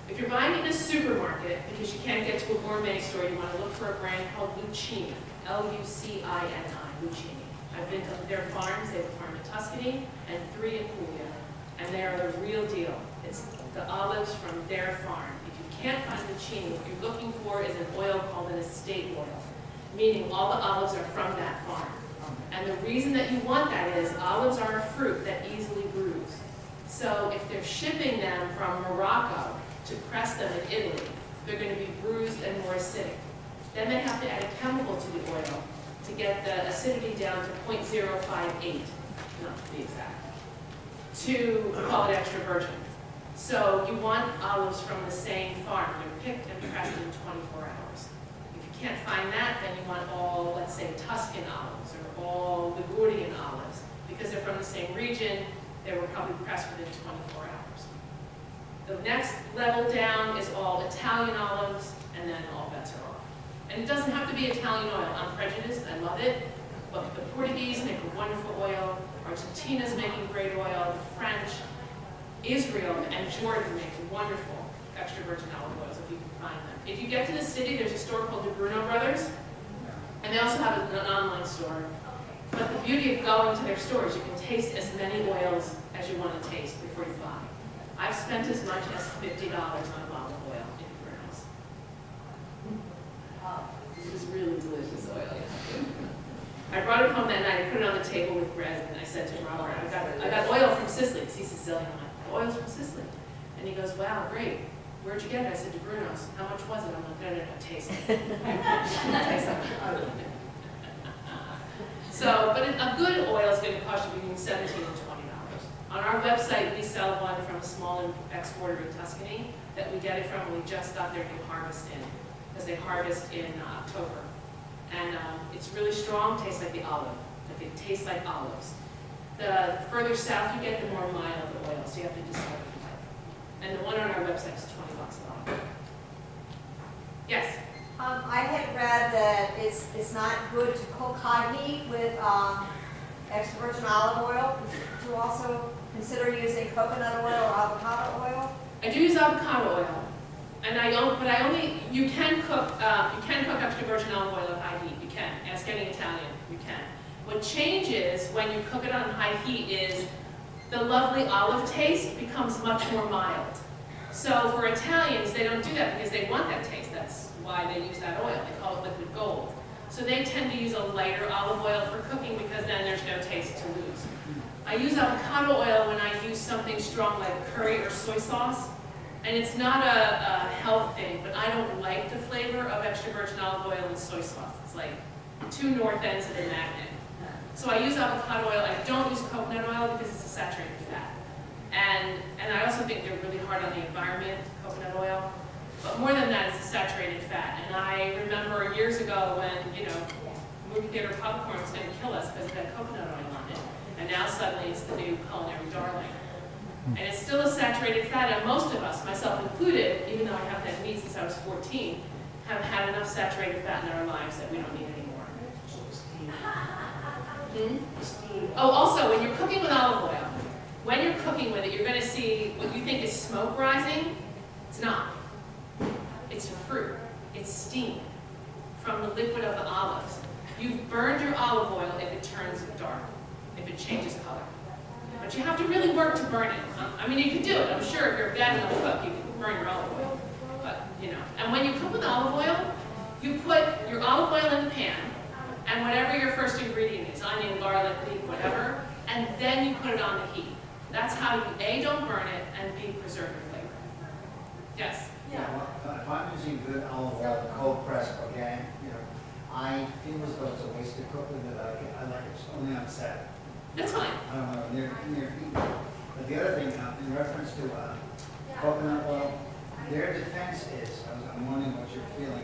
If you're buying it in a supermarket, because you can't get to a gourmet store, you want to look for a brand called Lucini, L-U-C-I-N-I, Lucini. I've been to their farms, they have a farm in Tuscany, and 3 in Puglia. and they are the real deal. It's the olives from their farm. If you can't find Lucchini, what you're looking for is an oil called an estate oil, meaning all the olives are from that farm. And the reason that you want that is olives are a fruit that easily bruise. So if they're shipping them from Morocco to press them in Italy, they're going to be bruised and more acidic. Then they have to add a chemical to the oil to get the acidity down to 0.058, not to be exact, to call it extra virgin. So you want olives from the same farm. They're picked and pressed in 24 hours. If you can't find that, then you want all, let's say, Tuscan olives or all Ligurian olives. Because they're from the same region, they were probably pressed within 24 hours. The next level down is all Italian olives, and then all bets are off. And it doesn't have to be Italian oil. I'm prejudiced, I love it. But the Portuguese make a wonderful oil. Argentina's making great oil. The French, Israel, and Jordan make wonderful extra virgin olive oils if you can find them. If you get to the city, there's a store called the Bruno Brothers, and they also have an online store. But the beauty of going to their stores, you can taste as many oils as you want to taste before you buy. I've spent as much as $50 on a bottle of oil in Bruno's. This is really delicious oil. I brought it home that night, I put it on the table with bread, and I said to Robert, I got oil from Sicily, because he's Sicilian. I'm like, the oil's from Sicily. And he goes, wow, great. Where'd you get it? I said, to Bruno's. How much was it? I'm like, no, taste it. Taste it. So, but a good oil is going to cost you between $17 and $20. On our website, we sell one from a small exporter in Tuscany that we get it from, and we just got their new harvest in, because they harvest in October. And it's really strong, tastes like the olive. Like it tastes like olives. The further south you get, the more mild the oil, so you have to decide what you like. And the one on our website is $20 a bottle. Yes? I had read that it's not good to cook hot heat with extra virgin olive oil. To also consider using coconut oil or avocado oil. I do use avocado oil, and you can cook extra virgin olive oil at high heat. You can. Ask any Italian. You can. What changes when you cook it on high heat is the lovely olive taste becomes much more mild. So for Italians, they don't do that because they want that taste. That's why they use that oil. They call it liquid gold. So they tend to use a lighter olive oil for cooking because then there's no taste to lose. I use avocado oil when I use something strong like curry or soy sauce. And it's not a health thing, but I don't like the flavor of extra virgin olive oil and soy sauce. It's like two north ends of a magnet. So I use avocado oil. I don't use coconut oil because it's a saturated fat. And I also think they're really hard on the environment, coconut oil. But more than that, it's a saturated fat. And I remember years ago when, movie theater popcorn was going to kill us because it had coconut oil on it. And now suddenly it's the new culinary darling. And it's still a saturated fat, and most of us, myself included, even though I haven't had meat since I was 14, have had enough saturated fat in our lives that we don't need anymore. Oh, also, when you're cooking with olive oil, when you're cooking with it, you're going to see what you think is smoke rising. It's not. It's fruit. It's steam from the liquid of the olives. You've burned your olive oil if it turns dark, if it changes color. But you have to really work to burn it. I mean, you can do it. I'm sure if you're a bad enough cook, you can burn your olive oil. But, and when you cook with olive oil, you put your olive oil in the pan, and whatever your first ingredient is, onion, garlic, leek, whatever, and then you put it on the heat. That's how you, A, don't burn it, and B, preserve your flavor. Yes? Yeah, well, if I'm using good olive oil, cold pressed organic, I feel as though it's a waste to cook with it. I like it only on set. That's fine. I don't know, near heat. But the other thing, in reference to coconut oil, their defense is, I'm wondering what you're feeling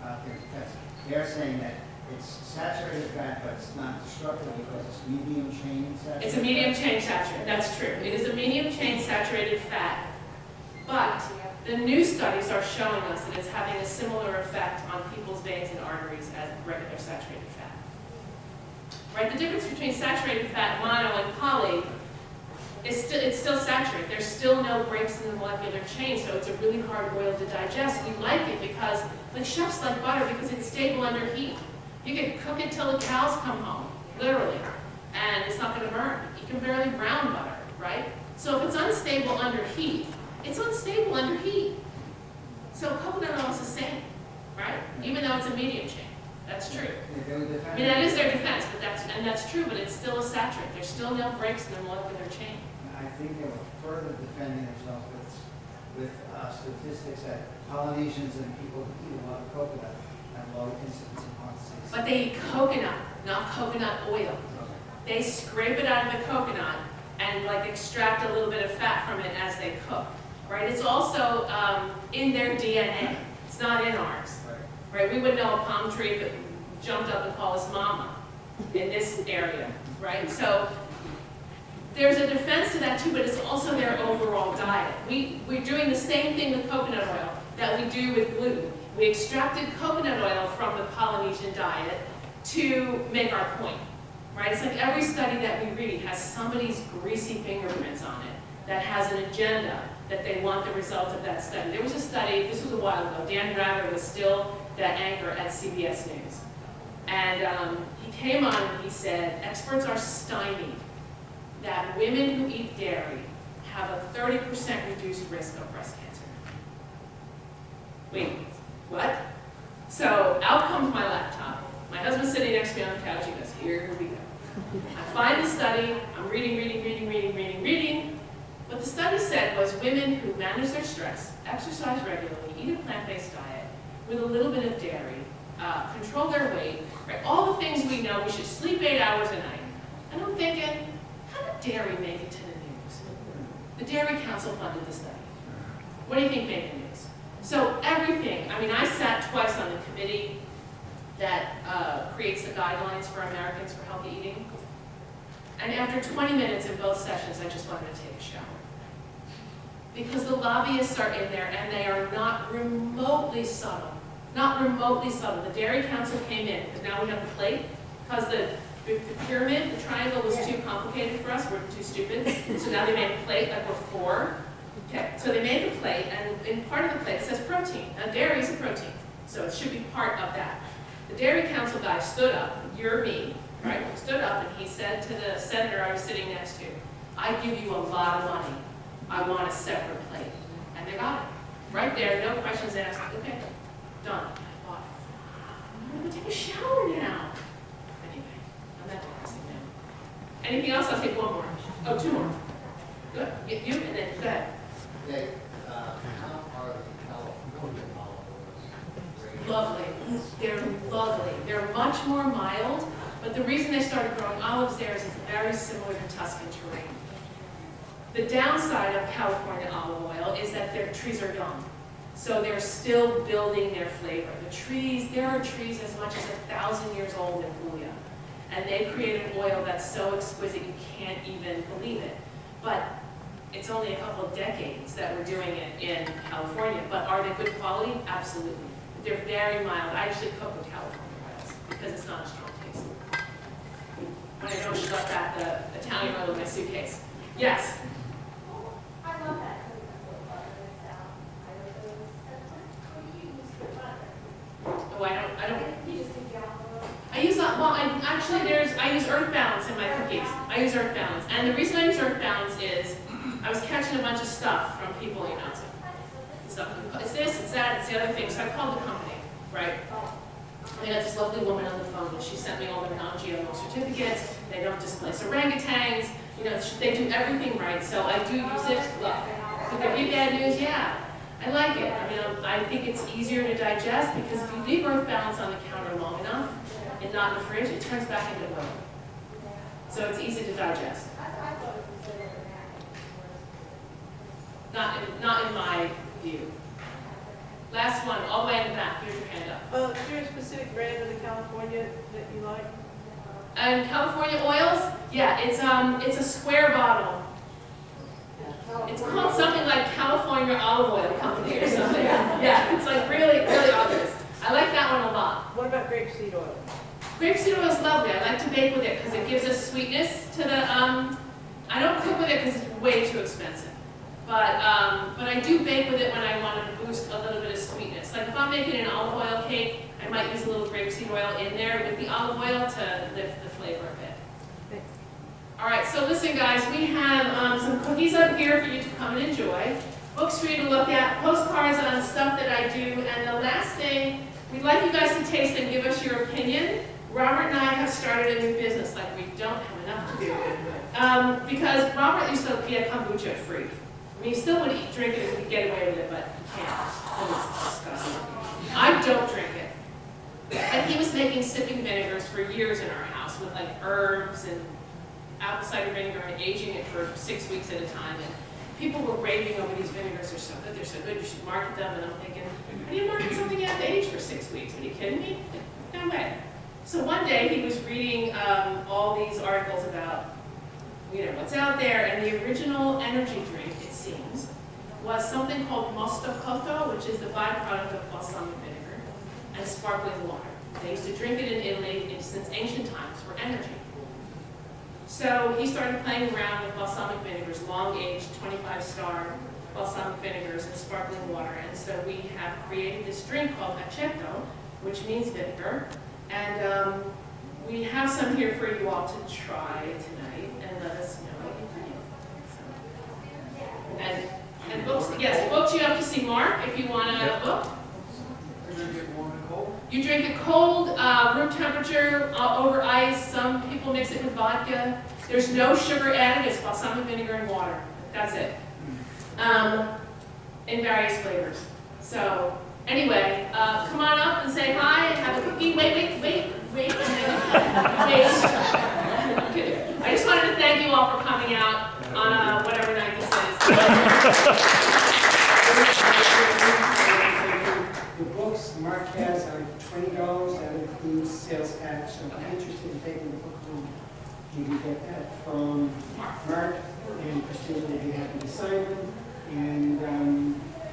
about their defense. They're saying that it's saturated fat, but it's not destructive because it's medium chain saturated. It's a medium chain saturated. That's true. It is a medium chain saturated fat. But the new studies are showing us that it's having a similar effect on people's veins and arteries as regular saturated fat. Right? The difference between saturated fat, mono, and poly is it's still saturated. There's still no breaks in the molecular chain, so it's a really hard oil to digest. We like it because, like chefs like butter, because it's stable under heat. You can cook it till the cows come home, literally, and it's not going to burn. You can barely brown butter. right? So if it's unstable under heat, it's unstable under heat. So coconut oil is the same, right? Even though it's a medium chain. That's true. If they would defend. I mean, that is their defense, but that's true, but it's still a saturate. There's still no breaks in their molecular chain. I think they were further defending themselves with statistics that Polynesians and people who eat a lot of coconut have low incidence of heart disease. But they eat coconut, not coconut oil. They scrape it out of the coconut and like extract a little bit of fat from it as they cook, right? It's also in their DNA. It's not in ours, right? We would know a palm tree that jumped up and called us mama in this area, right? So there's a defense to that too, but it's also their overall diet. We're doing the same thing with coconut oil that we do with gluten. We extracted coconut oil from the Polynesian diet to make our point, right? It's like every study that we read has somebody's greasy fingerprints on it that has an agenda that they want the results of that study. There was a study, this was a while ago, Dan Rather was still the anchor at CBS News. And he came on and he said, experts are stymied that women who eat dairy have a 30% reduced risk of breast cancer. Wait, what? So out comes my laptop. My husband's sitting next to me on the couch. He goes, here we go. I find the study. I'm reading. What the study said was women who manage their stress, exercise regularly, eat a plant-based diet with a little bit of dairy, control their weight, right? All the things we know. We should sleep 8 hours a night. And I'm thinking, how did dairy make it to the news? The Dairy Council funded the study. What do you think made the news? So everything, I mean, I sat twice on the committee that creates the guidelines for Americans for healthy eating. And after 20 minutes in both sessions, I just wanted to take a shower. Because the lobbyists are in there and they are not remotely subtle. Not remotely subtle. The Dairy Council came in, because now we have the plate, because the pyramid, the triangle was too complicated for us, we're too stupid. So now they made a plate like we're 4. Okay, so they made the plate, and in part of the plate it says protein. Now dairy is a protein, so it should be part of that. The Dairy Council guy stood up, you're me, right? Stood up and he said to the senator I was sitting next to, I give you a lot of money. I want a separate plate. And they got it. Right there, no questions asked. Okay, done. I thought, I'm gonna take a shower now. Anyway, I'm not depressing now. Anything else? I'll take one more. Oh, 2 more. Good. You and then go ahead. Dave, how are the California olive oils? Lovely. They're lovely. They're much more mild, but the reason they started growing olives there is it's very similar to Tuscan terrain. The downside of California olive oil is that their trees are young. So they're still building their flavor. The trees, there are trees as much as 1,000 years old in Puglia. And they create an oil that's so exquisite you can't even believe it. But it's only a couple of decades that we're doing it in California. But are they good quality? Absolutely. They're very mild. I actually cook with California oils because it's not a strong taste. When I don't schlep back the Italian oil in my suitcase. Yes? I love that coconut oil butter. What do you use for butter? Oh, I don't. You just take the olive oil? I use, I use Earth Balance in my cookies. I use Earth Balance. And the reason I use Earth Balance is I was catching a bunch of stuff from people, you know, it's this, it's that, it's the other thing. So I called the company, right? I got this lovely woman on the phone and she sent me all their non-GMO certificates. They don't displace orangutans. You know, they do everything right. So I do use it. Look, could there be bad news? Yeah. I like it. I mean, I think it's easier to digest because if you leave Earth Balance on the counter long enough and not in the fridge, it turns back into oil. So it's easy to digest. I thought it was a little Not in my view. Last one, all the way in the back. Here's your hand up. Is there a specific brand of the California that you like? And California oils, yeah, it's a square bottle. It's called something like California Olive Oil Company or something. Yeah, it's like really, really obvious. I like that one a lot. What about grapeseed oil? Grapeseed oil is lovely. I like to bake with it because it gives a sweetness to the, I don't cook with it because it's way too expensive. But I do bake with it when I want to boost a little bit of sweetness. Like if I'm making an olive oil cake, I might use a little grapeseed oil in there with the olive oil to lift the flavor a bit. All right, so listen, guys, we have some cookies up here for you to come and enjoy, books for you to look at, postcards on stuff that I do, and the last thing, we'd like you guys to taste and give us your opinion. Robert and I have started a new business, like we don't have enough to do. Because Robert used to be a kombucha freak. I mean, he still would drink it if he could get away with it, but he can't. It was disgusting. I don't drink it. And he was making sipping vinegars for years in our house with like herbs and apple cider vinegar and aging it for 6 weeks at a time. And people were raving over these vinegars. They're so good, they're so good, you should market them. And I'm thinking, how do you market something you have to age for 6 weeks? Are you kidding me? No way. So one day he was reading all these articles about what's out there, and the original energy drink, it seems, was something called mosto cotto, which is the byproduct of balsamic vinegar, and sparkling water. They used to drink it in Italy since ancient times for energy. So he started playing around with balsamic vinegars, long-aged 25-star balsamic vinegars and sparkling water, and so we have created this drink called aceto, which means vinegar, and we have some here for you all to try tonight, and let us know what you think. And books, yes, books you have to see Mark if you want a book. You drink it cold, room temperature, over ice. Some people mix it with vodka. There's no sugar added. It's balsamic vinegar and water. That's it. In various flavors. So anyway, come on up and say hi and have a cookie. Wait. I just wanted to thank you all for coming out on whatever night this is. The books Mark has are $20. That includes sales tax. So if you're interested in taking the book home, you can get that from Mark, and Christina will be happy to sign them. And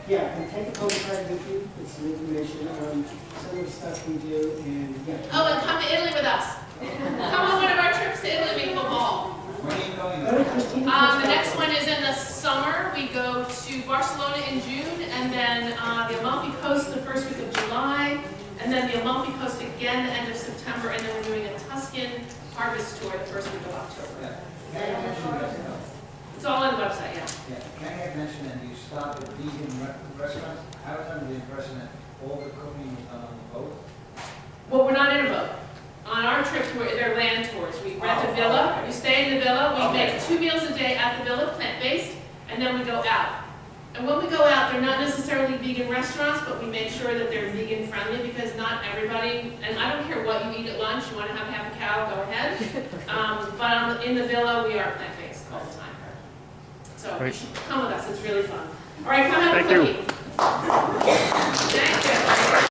and take a postcard with you with some information on some of the stuff we do. And Oh, and come to Italy with us. Come on one of our trips to Italy. We have a ball. Where are you going? Go to Christina. The next one is in the summer. We go to Barcelona in June, and then the Amalfi Coast the first week of July, and then the Amalfi Coast again the end of September, and then we're doing a Tuscan harvest tour the first week of October. Can I mention that? It's all on the website, yeah. Can I have mentioned that you start with vegan restaurants? I was under the impression that all the cooking was done on the boat. Well, we're not in a boat. On our trips, they're land tours. We rent a villa, we stay in the villa, we make 2 meals a day at the villa, plant-based, and then we go out. And when we go out, they're not necessarily vegan restaurants, but we make sure that they're vegan friendly because not everybody, and I don't care what you eat at lunch, you want to have half a cow, go ahead. But in the villa, we are plant-based all the time. So you should come with us, it's really fun. All right, come have a cookie. Thank you.